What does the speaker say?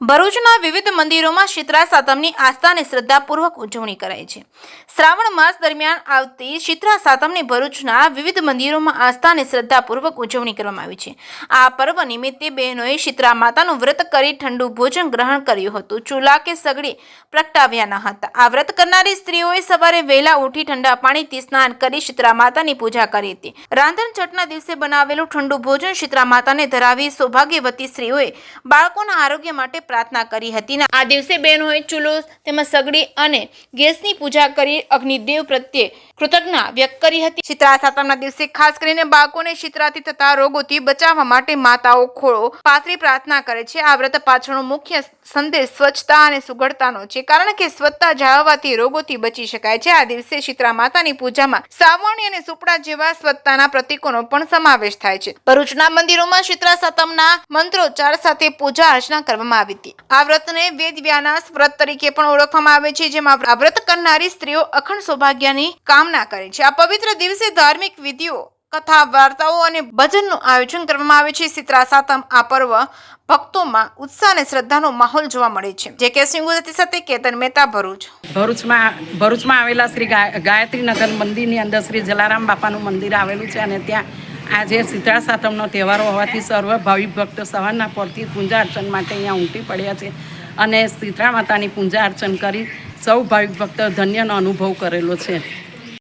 ભરૂચના વિવિધ મંદિરોમાં શીતળા સાતમની આસ્થા અને શ્રદ્ધાપૂર્વક ઉજવણી કરાય છે। શ્રાવણ માસ દરમિયાન આવતી શીતળા સાતમની ભરૂચના વિવિધ મંદિરોમાં આસ્થા અને શ્રદ્ધાપૂર્વક ઉજવણી કરવામાં આવી છે। આ પર્વ નિમિત્તે બહેનોએ શીતળા માતાનું વ્રત કરી ઠંડુ ભોજન ગ્રહણ કર્યું હતું। ચૂલા કે સગડી પ્રગટાવ્યા ન હતા। આ વ્રત કરનારી સ્ત્રીઓએ સવારે વહેલા ઉઠી ઠંડા પાણીથી સ્નાન કરી શીતળા માતાની પૂજા કરી હતી। રાંધણ છઠના દિવસે બનાવેલું ઠંડુ ભોજન શીતળા માતાને ધરાવી સૌભાગ્યવતી સ્ત્રીઓએ બાળકોના આરોગ્ય માટે પ્રાર્થના કરી હતી। આ દિવસે બહેનોએ ચૂલો તેમજ સગડી અને ગેસની પૂજા કરી અગ્નિદેવ પ્રત્યે કૃતજ્ઞતા વ્યક્ત કરી હતી। શીતળા સાતમના દિવસે ખાસ કરીને બાળકોને શીતળાથી થતા રોગોથી બચાવવા માટે માતાઓ ખોળો પાથરી પ્રાર્થના કરે છે। આ વ્રત પાછળનો મુખ્ય સંદેશ સ્વચ્છતા અને સુઘડતાનો છે, કારણ કે સ્વચ્છતા જાળવવાથી રોગોથી બચી શકાય છે। આ દિવસે શીતળા માતાની પૂજામાં સાવરણી અને સુપડા જેવા સ્વચ્છતાના પ્રતીકોનો પણ સમાવેશ થાય છે। ભરૂચના મંદિરોમાં શીતળા સાતમના મંત્રોચ્ચાર સાથે પૂજા અર્ચના કરવામાં આવી હતી। આ વ્રતને વેદવ્યાસ વ્રત તરીકે પણ ઓળખવામાં આવે છે, જેમાં આ વ્રત કરનારી સ્ત્રીઓ અખંડ સૌભાગ્યની કામના કરે છે। આ પવિત્ર દિવસે ધાર્મિક વિધિઓ, કથા, વાર્તાઓ અને ભજનનું આયોજન કરવામાં આવે છે। શીતળા સાતમ આ પર્વ ભક્તોમાં ઉત્સાહ અને શ્રદ્ધાનો માહોલ જોવા મળે છે। જે કે સિંહ ગુજરાતી સાથે કેતન મહેતા, ભરૂચમાં આવેલા શ્રી ગાયત્રીનગર મંદિરની અંદર શ્રી જલારામ બાપાનું મંદિર આવેલું છે અને ત્યાં આજે શીતળા સાતમનો તહેવાર હોવાથી સર્વ ભાવિક ભક્તો સવારના પરથી પૂજા અર્ચન માટે અહીંયા ઉમટી પડ્યા છે અને શીતળા માતાની પૂજા અર્ચન કરી સૌ ભાવિક ભક્તો ધન્યનો અનુભવ કરેલો છે।